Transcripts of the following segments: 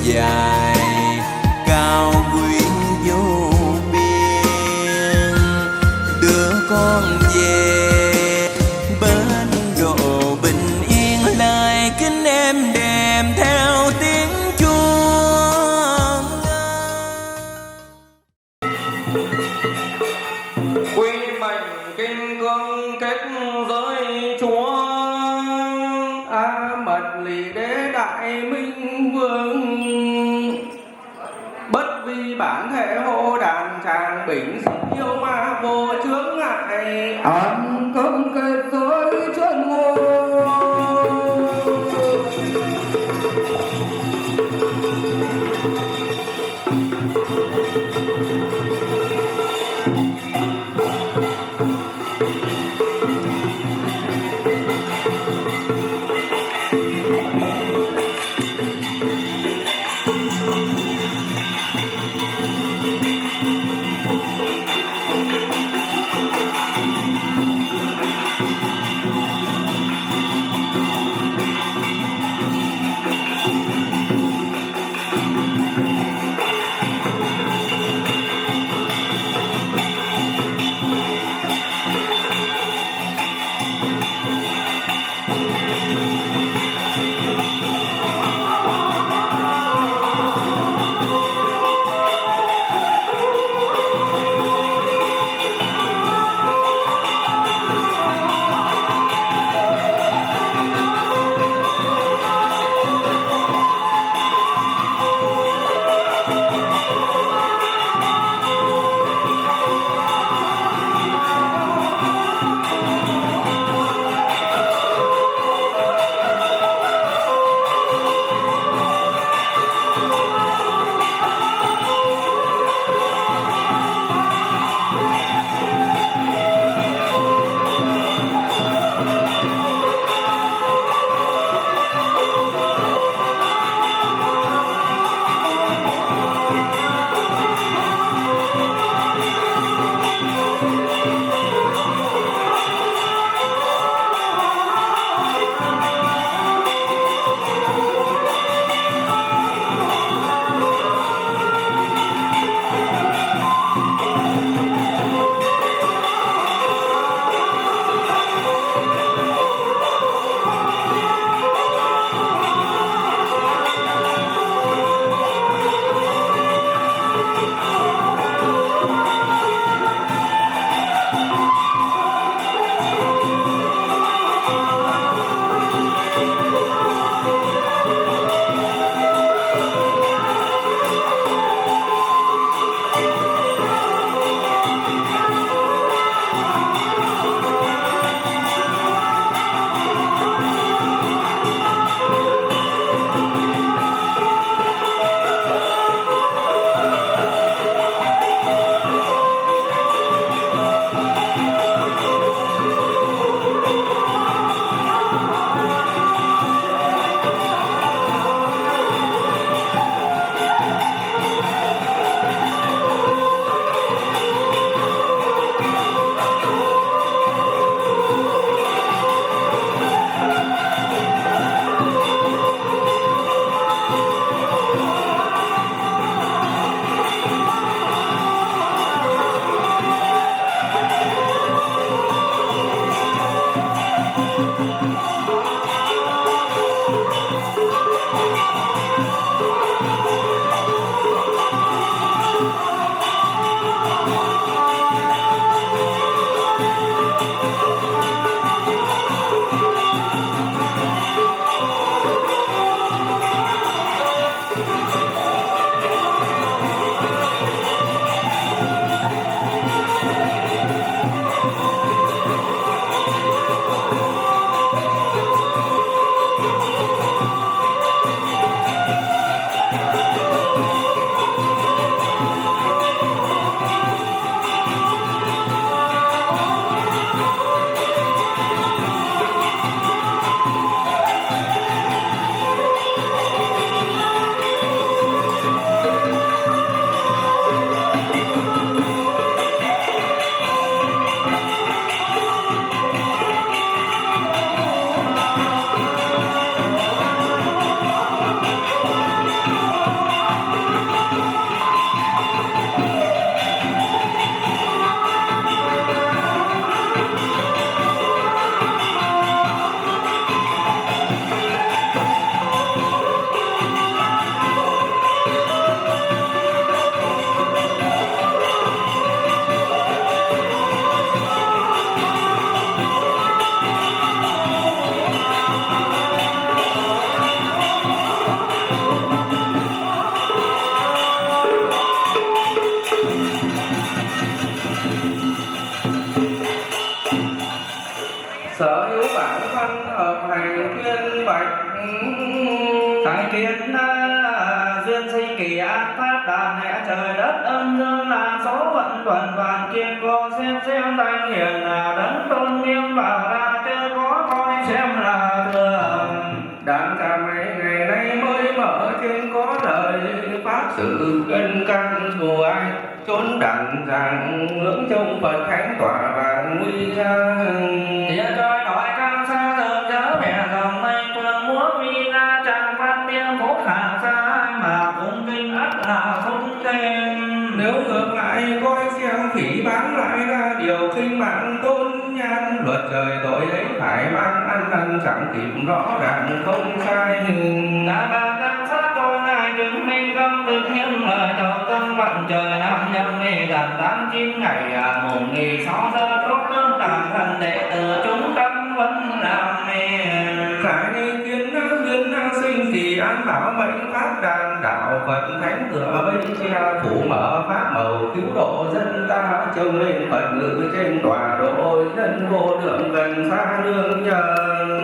dài cao quý vô biên. Đưa con về bên độ bình yên, lại kính em đềm theo tiếng chuông. Quy mệnh kim cương kết giới chúa, mật lì đế đại minh vương. Bất vi bản thể hộ đàn tràng bình yêu ma vô chướng ngại, ẩn công kết giới chân ngôn. đại kiết duyên sinh kỳ an pháp đàn hệ trời đất âm dương là số vận tuần toàn kiên cô xem thanh hiền đấng tôn nghiêm bảo ra chưa có coi xem là thường. Đàn cha mấy ngày nay mới mở trên có lời pháp sự cân căn của ai chốn đàn rằng ngưỡng trông Phật thánh tỏa vàng nguy địa trời đổi cao xa giờ chớ mẹ dòng mây phương múa uy ra chẳng văn tiếng phúc hạ xa mà cũng kinh ắt là không tên. Nếu ngược lại coi xem phỉ bán lại ra điều khinh mạng tôn nhan luật trời tội ấy phải mang ăn chẳng tìm rõ ràng không sai. Ta bà đang sát tôi ngài chứng minh công đức những lời đầu tâm vận trời năm nhâm nghi gần 89 ngày mùng nghi 6 giờ tốt lương tạm thần đệ tử chúng tâm vẫn làm miền. Khải ni kiến duyên sinh thì an bảo mệnh pháp đàn đạo Phật thánh cửa bên che phủ mở pháp màu cứu độ dân ta trông lên Phật ngự trên tòa độ dân vô lượng gần xa nương nhờ.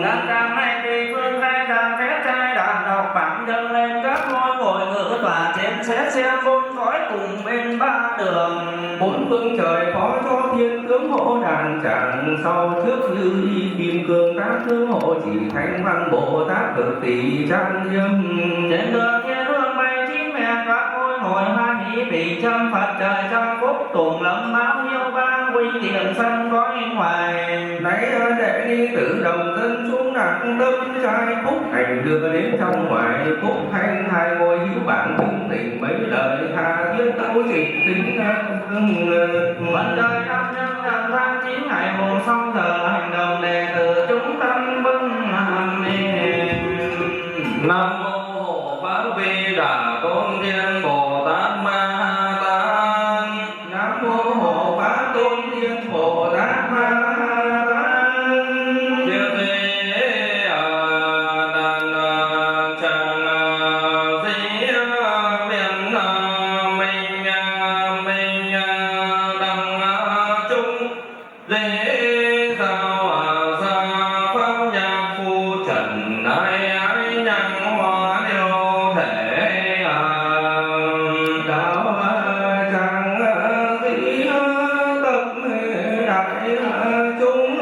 Đang càng nay tùy phương khai đàn phép trai đàn đọc bản dâng lên các ngôi ngồi ngự tòa trên xét xem vốn khói cùng bên ba đường. Bốn phương trời phó cho thiên tướng hộ đàn chẳng sau trước lưu y kim cương tác tướng hộ chỉ thanh văn Bồ Tát cực tỷ trang nghiêm. Trên đường thiên hương bay chín mẹ các ngôi ngồi hoan hỷ vì trăm Phật trời trong phúc tuồng lâm báo nhiêu ba quy tiền sân có ngoài. Nãy đệ ni tử đồng thân xuống nặng đâm trai phúc hành đưa đến trong ngoài phúc thanh hai ngôi hiếu bản thương tình mấy lời tha thiết tấu dịch tính vận đời năm nhân gần tháng 9 ngày mùng 6 giờ hành động đệ tử chúng tâm vâng Nam mô Hộ Pháp Vi Đà Tôn Thiên Bồ Tát Ma Tát. Nam mô Hộ Pháp Tôn Thiên Bồ Tát Ma Tát. Chư thế đàn chẳng dĩ miền mình đăng chung dễ sao ra pháp nhạc phu trần ai nhang hóa điều thể đạo chẳng dĩ tập đại chúng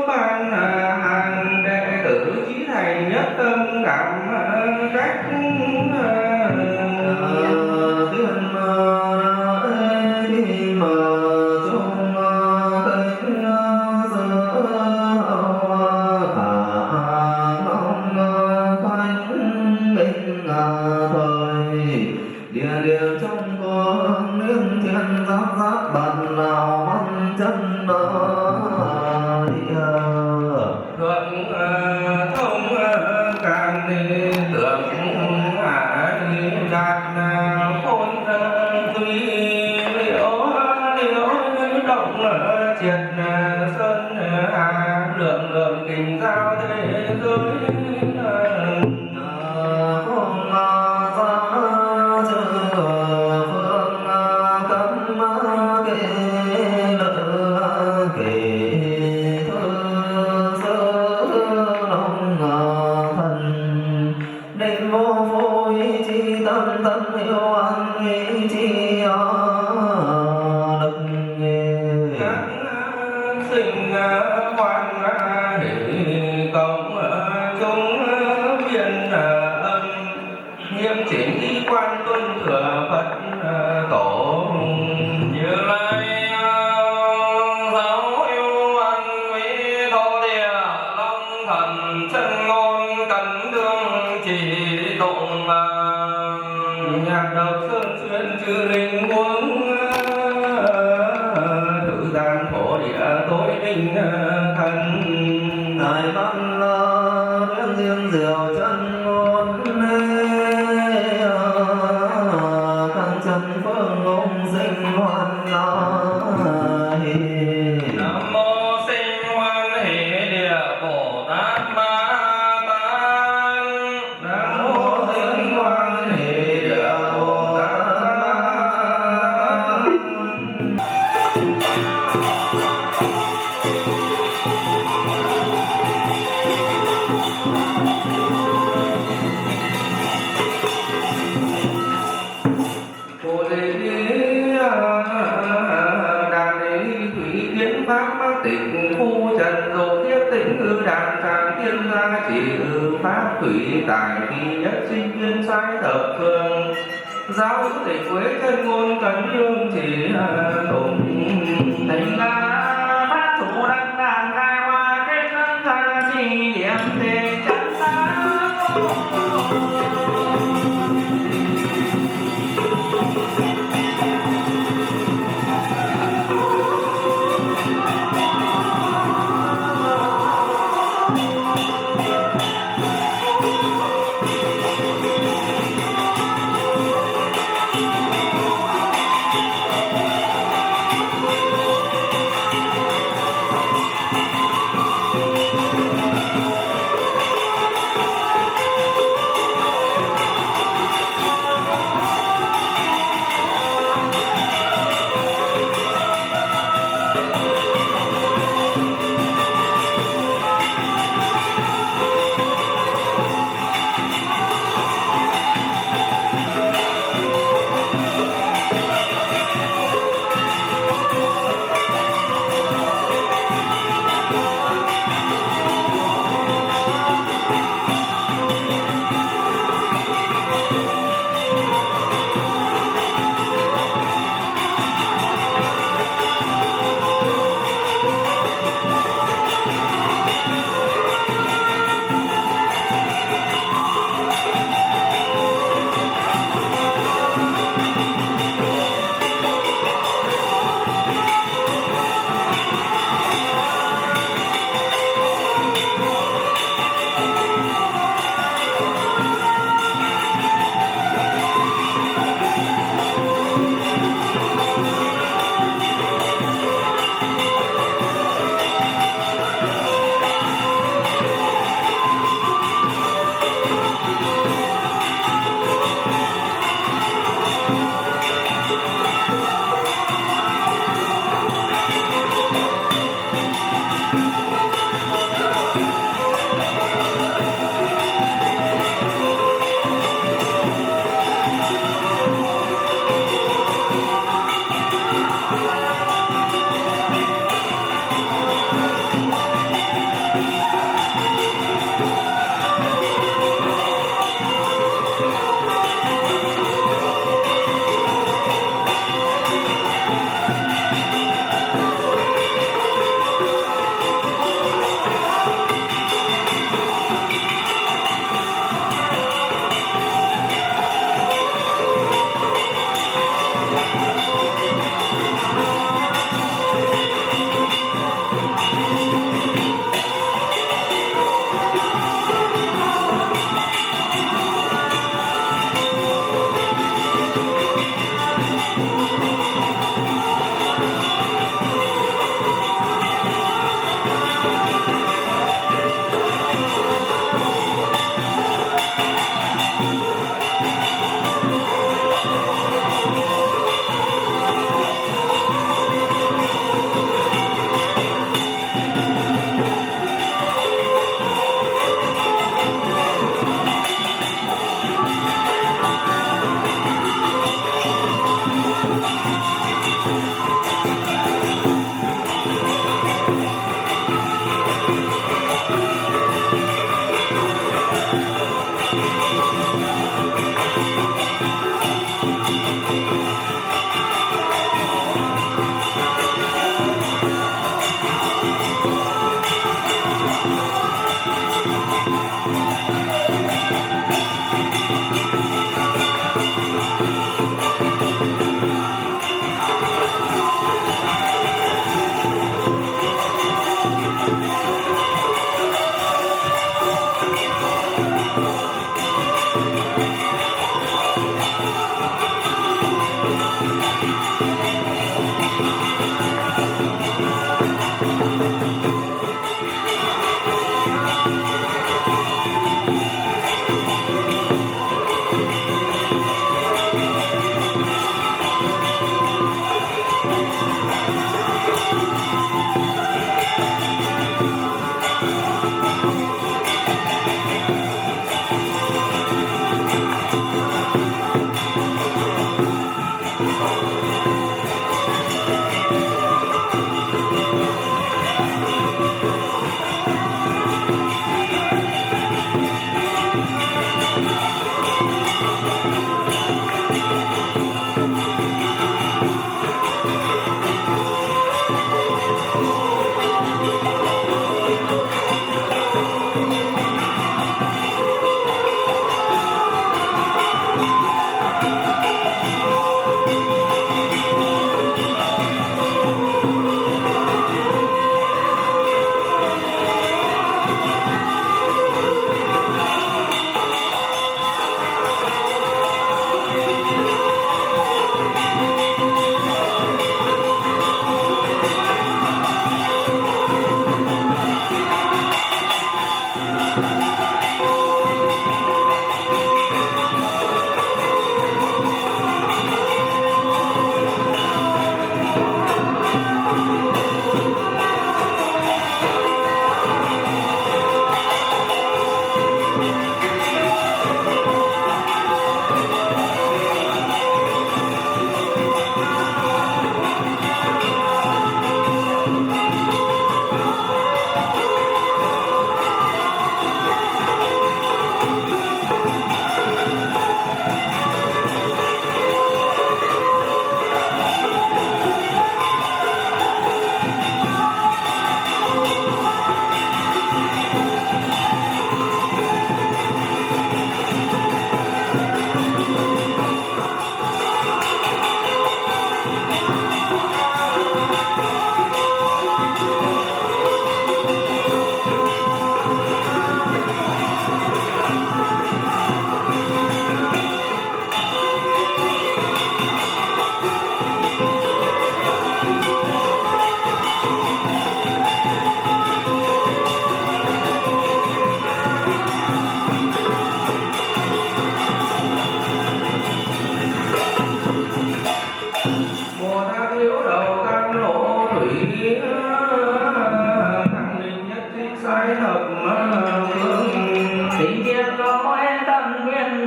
ban hàng đệ tử chí thành nhất tâm cảm trách địa trong con nương thiên giáp giáp bàn nào văn chân địa thượng thông càng ni tưởng hạ ni đạt khôn duy liễu động triệt sơn hà lượng kinh giao thế giới. Sinh quan hỷ công chúng viên âm nghiêm chỉnh y quan tuân thừa Phật tổ. Như Lai giáo yêu an quý thổ địa long thần chân ngôn cẩn đương chỉ tụng Nhạc độc sơn xuyên chư linh huống tự gian phổ địa tối minh thần. đại văn duyên riêng diệu chân ngôn căn chân phương ông sinh hoan lai. Nam mô sinh hoan hỷ địa Bồ Tát Ma Tát. Nam mô sinh hoan hỷ địa Bồ Tát Ma Tát. tài khi nhất sinh viên sai thập phương giáo hữu tịch quế thân ngôn cấn lương chỉ tụng tình ca phát chủ đăng đàn khai hoa kết nâng ra chi điểm tình chân sáng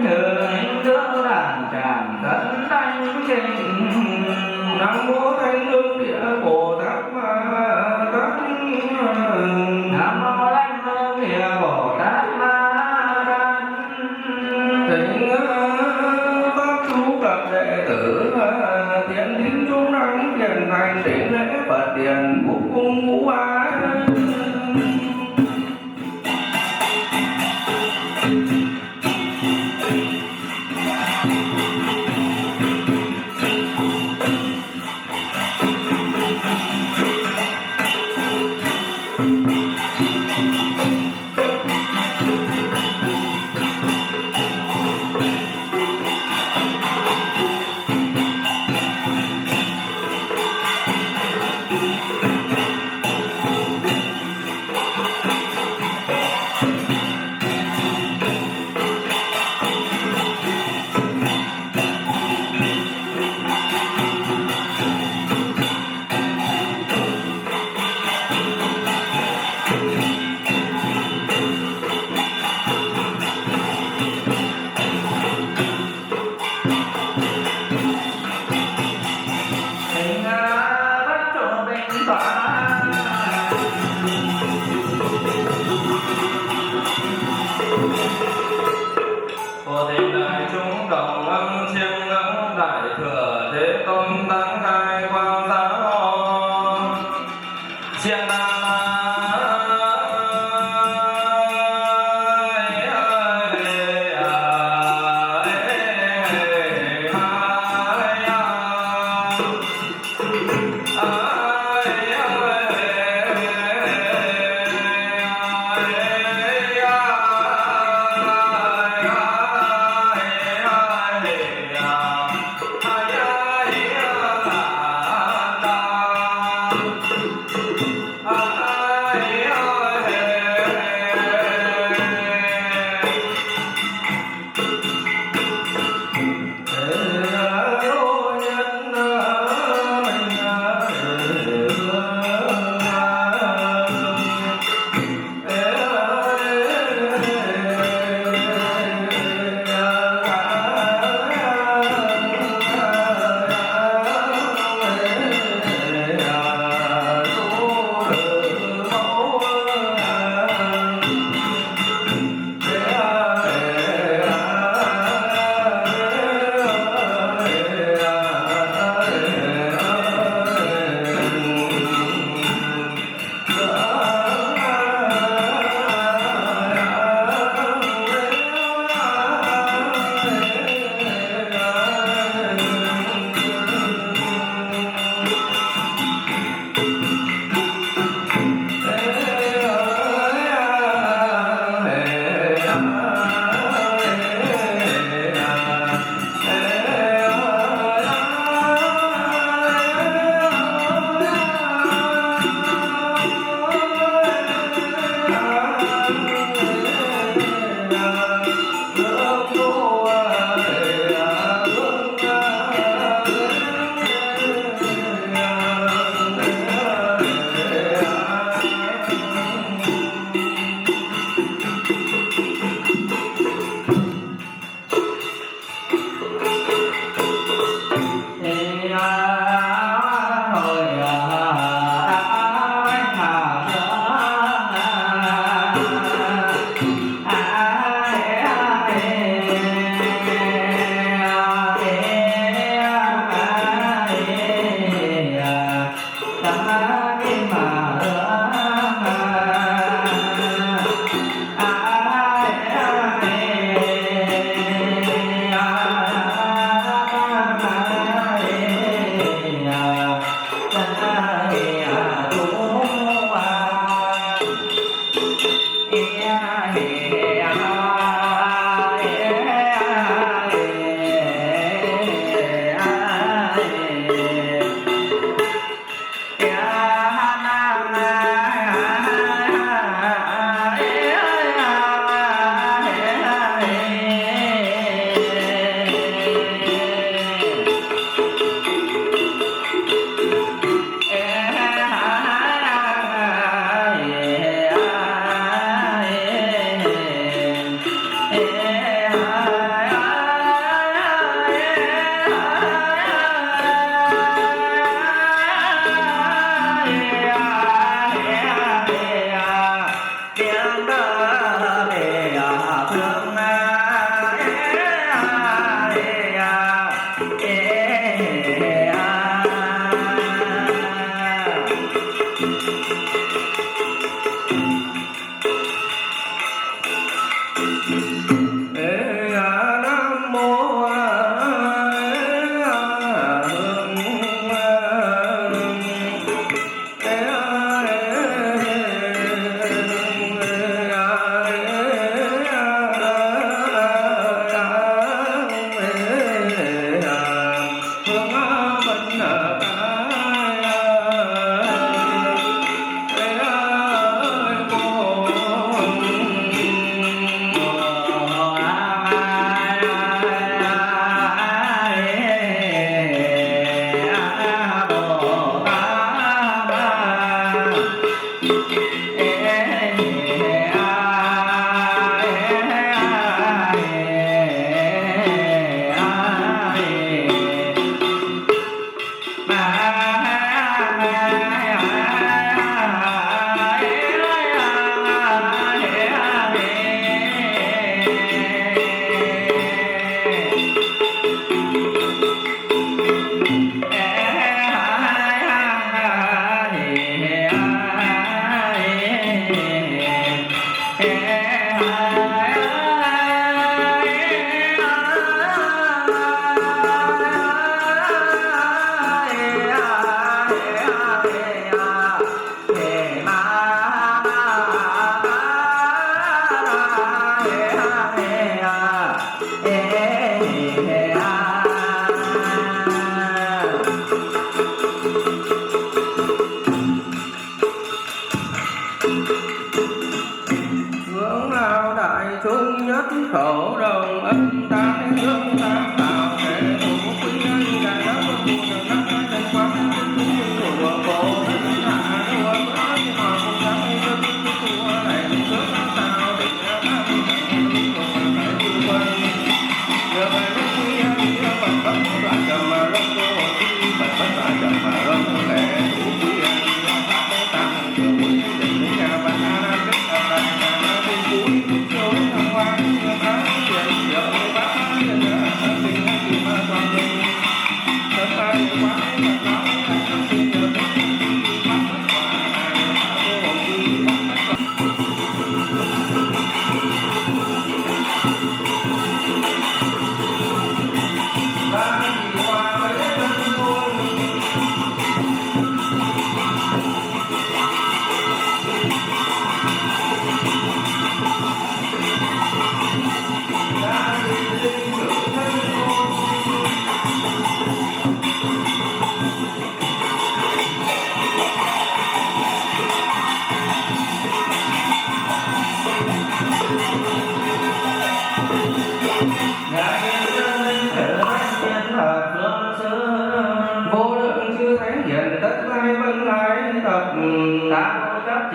hưởng đỡ đàn tràng cấn đánh trình. Nam mô Thanh Lương Địa Bồ Tát Ma Tát. Nam mô Thanh Lương Địa Bồ Tát Ma Tát. Thỉnh pháp chú các đệ tử thiện tín chú đăng tiền thành đỉnh lễ Phật điền quốc cung ngũ bái. Thỉnh bắt chỗ bình tọa. Phổ thỉnh đại chúng đồng âm chiêm ngưỡng đại thừa thế tôn tán khai quang giáo chiêm nam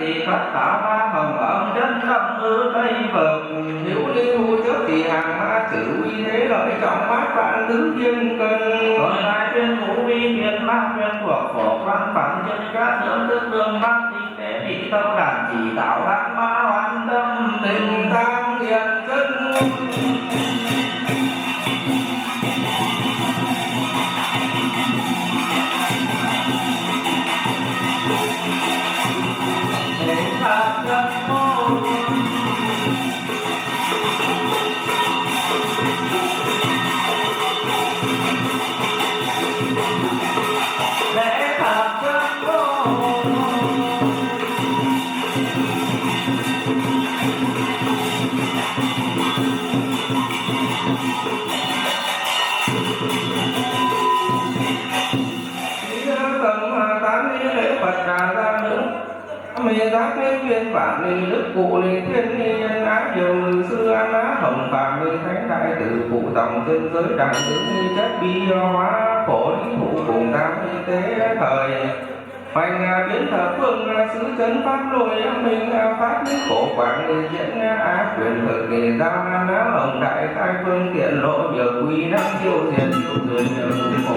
thì tất cả ba hồng ẩm chân tâm ư tây vực nếu liên hữu trước thì hàng ma chữ uy thế lợi trọng bát vạn tứ thiên cân rồi lại tuyên ngũ vi thiên bát tuyên thuộc phổ quan phẳng chân các dưỡng thức đương bát tinh tế bị tâm đàn chỉ tạo đắc ma hoàn tâm tình tam hiền chân mê giác mê viên bản ni đức cụ ni thiên ni nhân ái nhiều người sư an á hồng phạm ni thánh đại tử phụ tổng chân giới đẳng tướng ni chất bi hóa phổ lý hữu cùng tam y tế thời hoành biến thập phương xứ chấn pháp lôi minh pháp lý khổ quảng ni diễn á quyền thực kỳ giao an á hồng đại khai phương tiện lộ nhờ quy năm chiêu thiền chiêu người nhờ khổ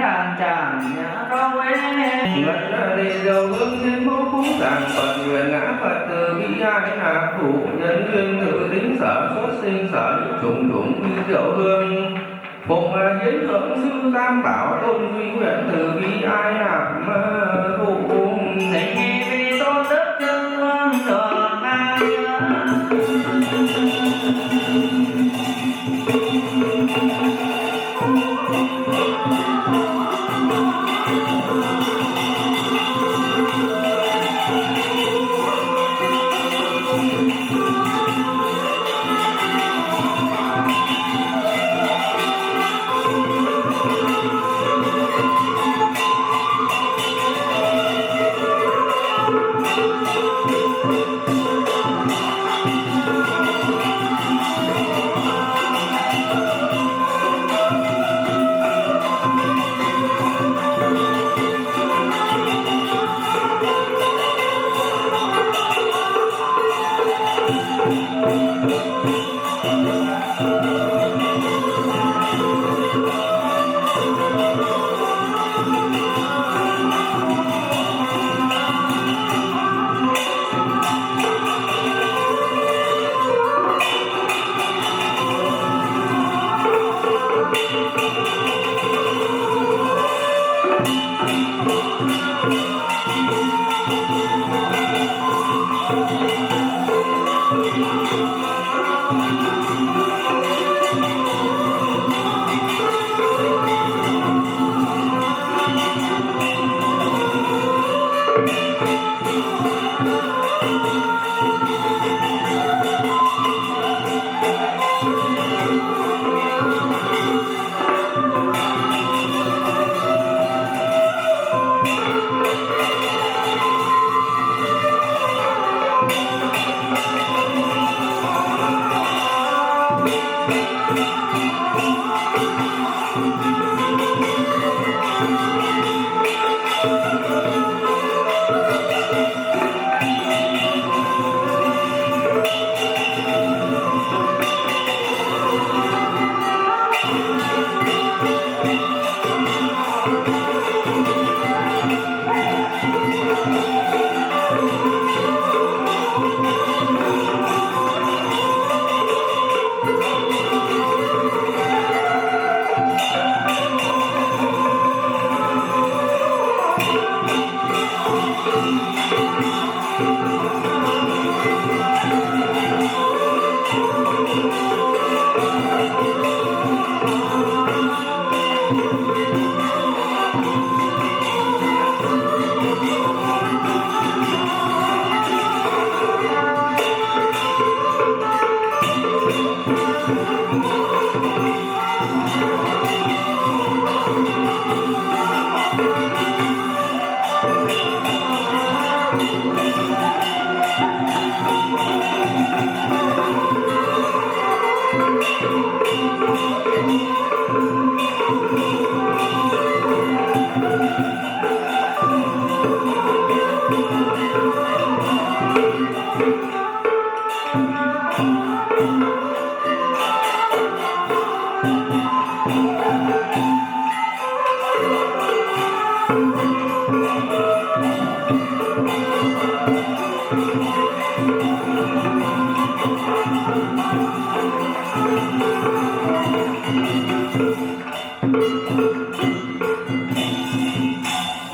đàn tràng nhã cao quế Ngân ra đi dầu hương trên mẫu cúng tàng Phật nguyện ngã Phật từ bi ai nạp thủ nhân duyên tự tính sở xuất sinh sở trùng trùng quy diệu hương phụng hiến thượng sư tam bảo tôn duy nguyện từ bi ai nạp thủ thỉnh nghi vi tôn đức chân hương đường ai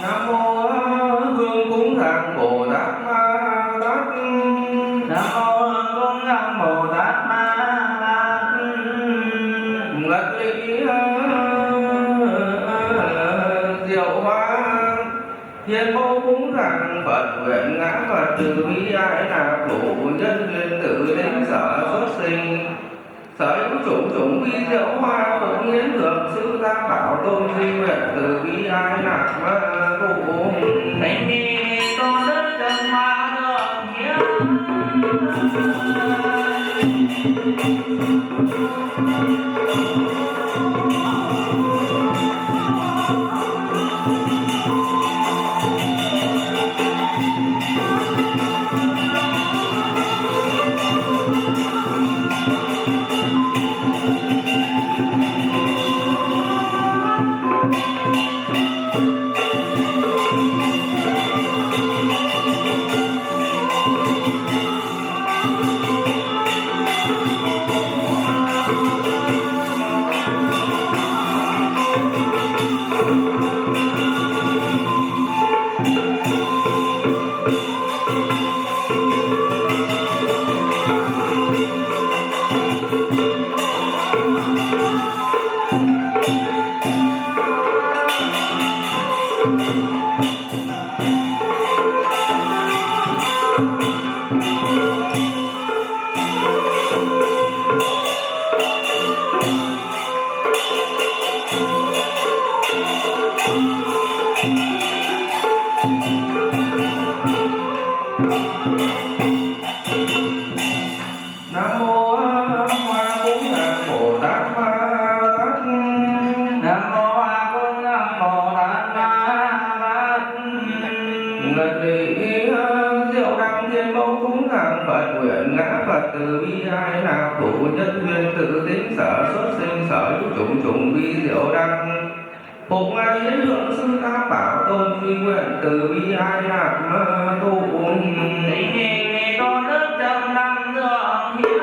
Nam mô Hương cúng thằng Bồ Tát Ma Tát. Nam mô Hương cúng thằng Bồ Tát Ma Tát. Ngất lý diệu hoa thiên mẫu cúng thằng Phật nguyện ngã Phật từ bi ai nạp thủ nhân duyên tự đến sở xuất sinh sở hữu chủng chủng vi diệu hoa phụng hiến thượng sư tam bảo tôn duy nguyện từ bi ai nạp thủ Thỉnh nghi tôn đức chân hoa đường hiến. thủ nhân duyên tự tính sở xuất sinh sở chủng chủng vi diệu đăng phục ngay hiến lượng sư tam bảo tôn vi nguyện từ bi ai lạc ma tu tình hình tôn đức trầm năng dường hiến.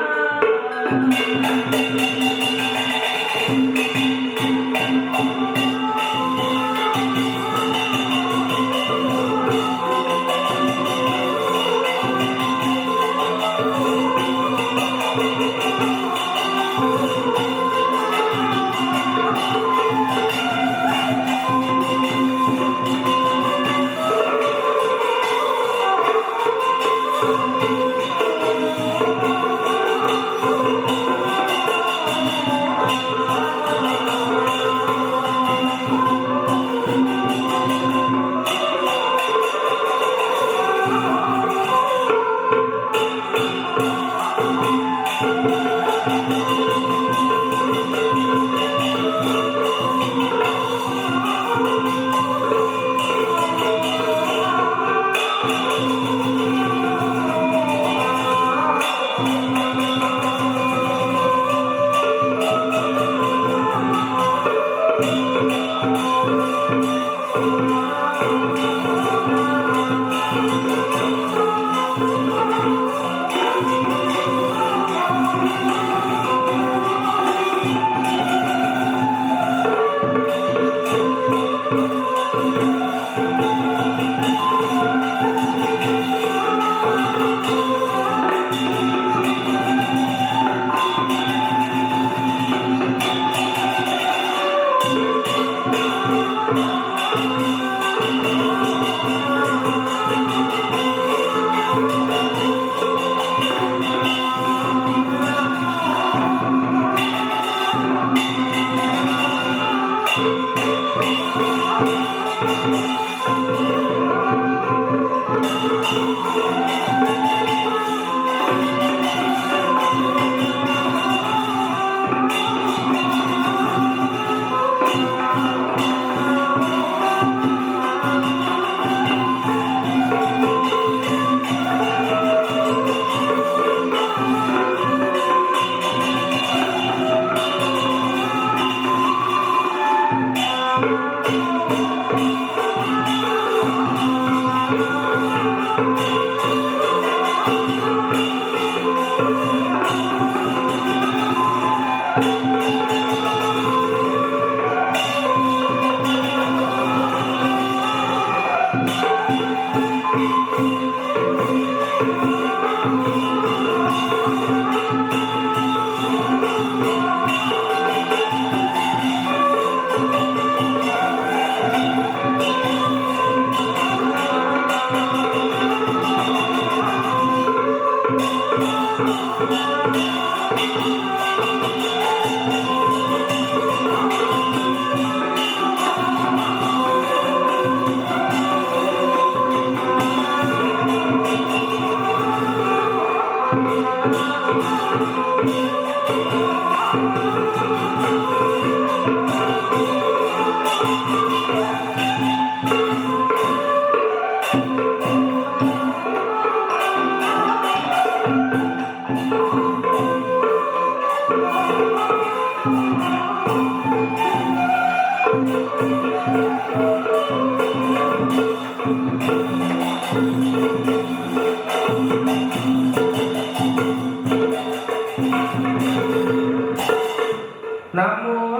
Nam mô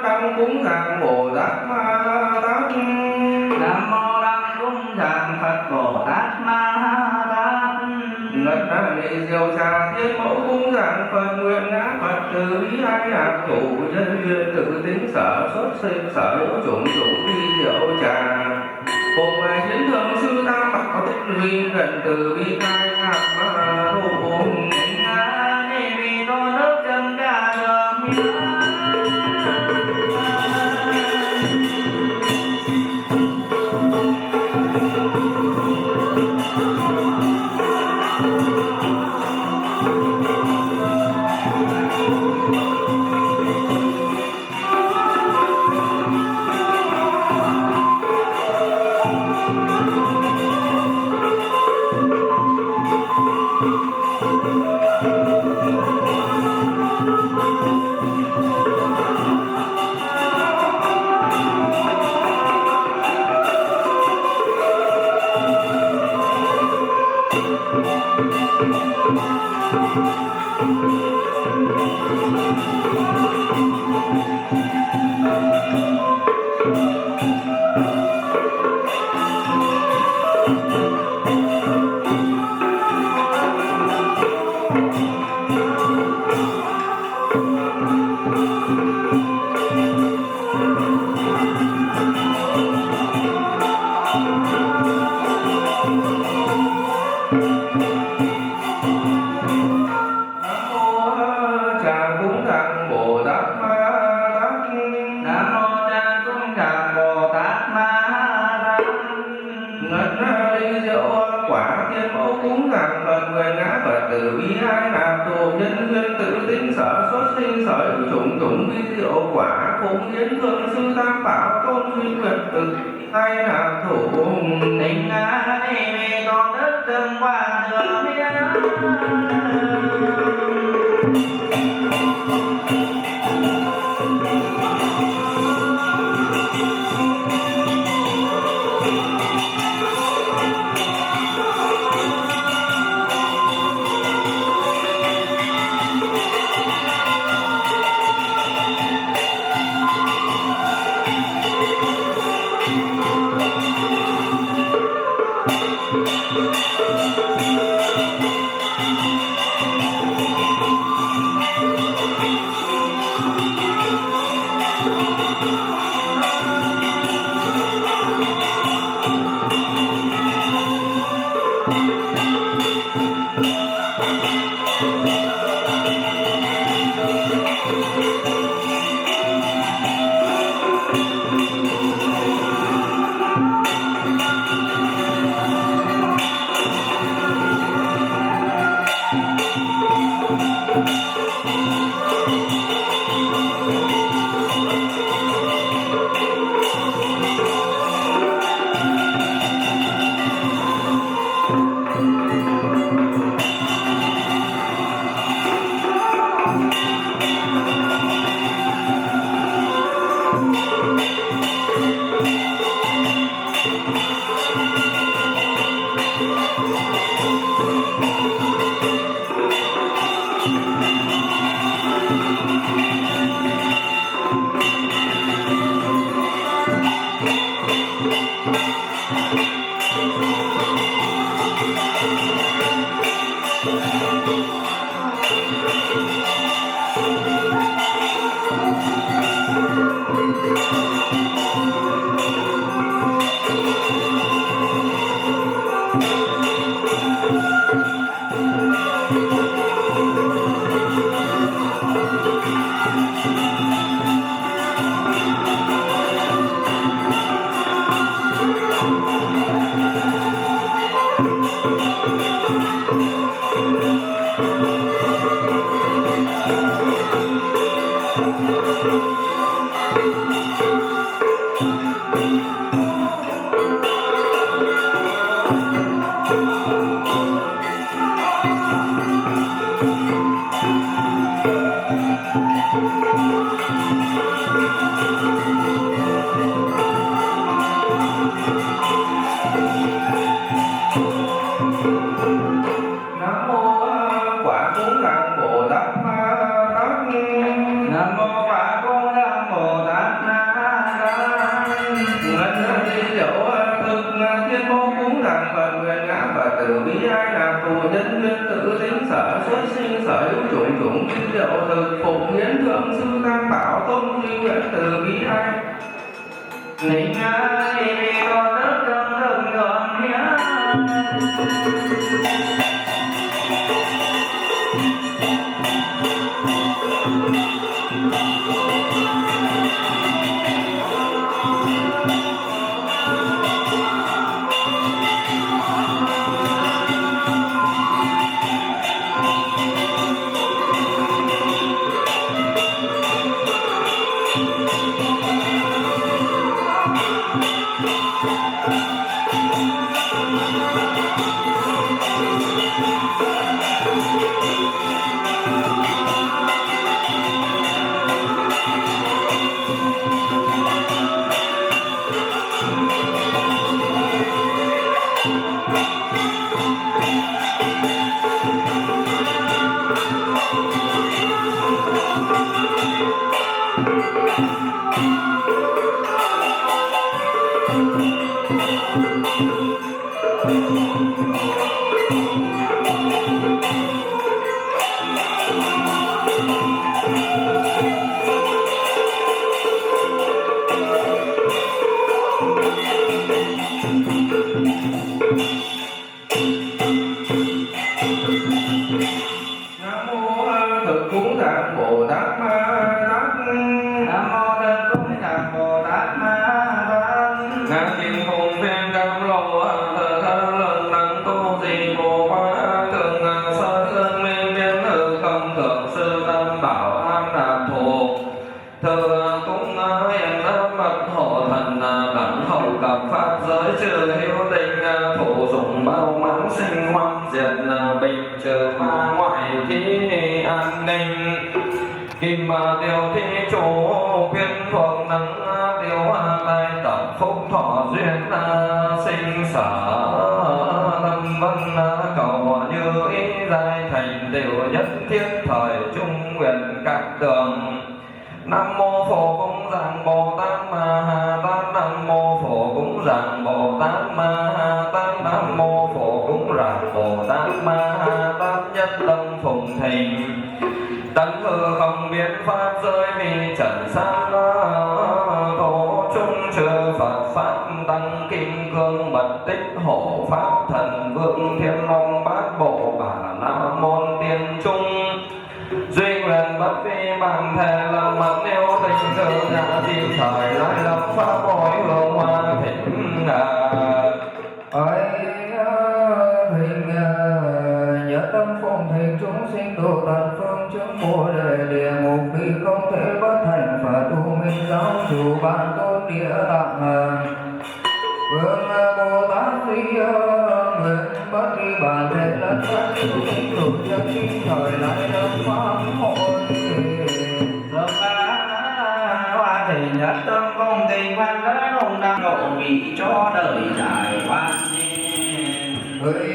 Đăng Cúng Hàng Bồ Tát Ma Tát. Nam mô Đăng Cúng Hàng Phật Bồ Tát Ma Tát. Ngất ra ni diệu trà thiên mẫu cúng giảng Phật nguyện ngã Phật từ bi ai lạc thủ nhân duyên tự tính sở xuất sinh sở hữu chủng chủng vi diệu trà. Cùng ngày chiến thượng sư tam bảo tích vi gần từ bi ai lạc ma tu cùng. Ni vì tôn đức chân ca đường hiến. Thank you. cúng thằng Phật nguyện ngã Phật từ bi ai làm tù nhân duyên tự tính sở xuất sinh sở hữu chủng chủng vi diệu quả phụng hiến thượng sư tam bảo tôn duy nguyện tự ai làm thủ tình ai vì con đất từng qua đường hiến. Nam mô Quả Cúng Đặng Bồ Tát Ma Tát. Nam mô Quả Cúng Đặng Bồ Tát Ma Tát. Ngân di diệu thực thiên mô cúng thằng Phật nguyện ngã Phật từ bi ai làm tù nhân duyên tự tính sở xuất sinh sở hữu chủng chủng vi diệu thực phụng hiến thượng sư tam bảo tôn duy nguyện từ bi ai. Tình ai vì con đất từng từng đường hiến. Nam mô Thực Cúng Đặng Bồ Tát Ma Tát. Nam mô Thực Cúng Đặng Bồ Tát Ma Tát. Nam Kim Hùng Phen Cam Lô lập pháp giới trừ hữu tình thủ dụng bao mãn sinh hoang diệt bình trừ ma ngoại thi an ninh kim tiêu thi chủ khuyên thuộc nắng tiêu tai tập phúc thọ duyên sinh sở lâm vân cầu như ý giai thành tựu nhất thiết thời trung nguyện các tường. Nam mô Phổ Cúng Dường Bồ Tát Ma Ha Tát. Nam mô Phổ Cúng Dường Bồ Tát Ma Ha Tát. Nam mô Phổ Cúng Dường Bồ Tát Ma Ha Tát. Nhất tâm phụng thình tấn hư không biến pháp giới vì trần sát thổ trung trừ Phật pháp tăng kim cương bật tích hộ pháp thần vương thiên long bát bộ bà la môn tiên trung duy nguyện bất vi bản thể lòng mặt nêu tình cử nhà chim thời lai lập pháp bội hương hoa thịnh ấy hình nhớ tâm phụng thịnh chúng sinh độ tận phương chứng bồ đề địa ngục đi không thể bất thành phật tu minh giáo chủ ban tôn địa tạng vương Bồ Tát Di nguyện bất đi bản thể lẫn bất tu sinh độ chân chim thời lai lập pháp hội hoa thì nhất tâm công tình quan giới đồng đăng độ vị cho đời dài quan người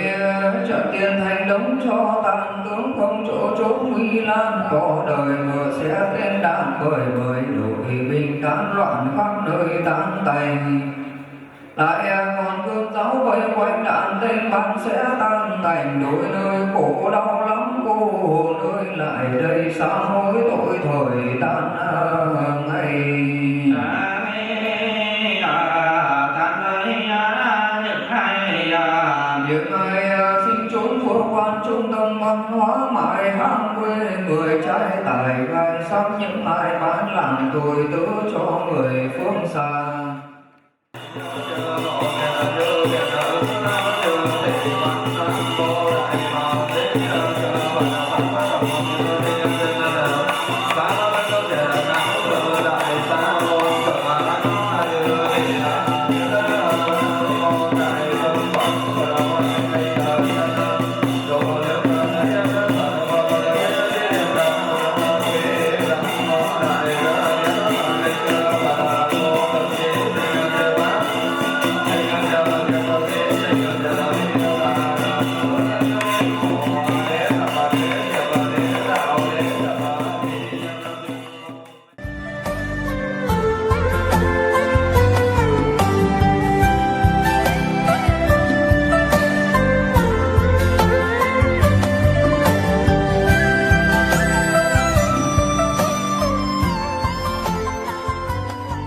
trận tiền thành đống cho tăng tướng không chỗ trốn nguy lan có đời mưa sẽ lên đàn bởi bởi đội bình tán loạn khắp nơi tán tành lại còn cương giáo vây quanh đạn tên bắn sẽ tan tành đôi nơi khổ đau lắm cô nơi lại đây xa hối tội thời tan ngày những ai sinh trốn phương quan trung tâm văn hóa mãi hang quê người trai tài gai sắc những ai bán làm tôi tớ cho người phương xa.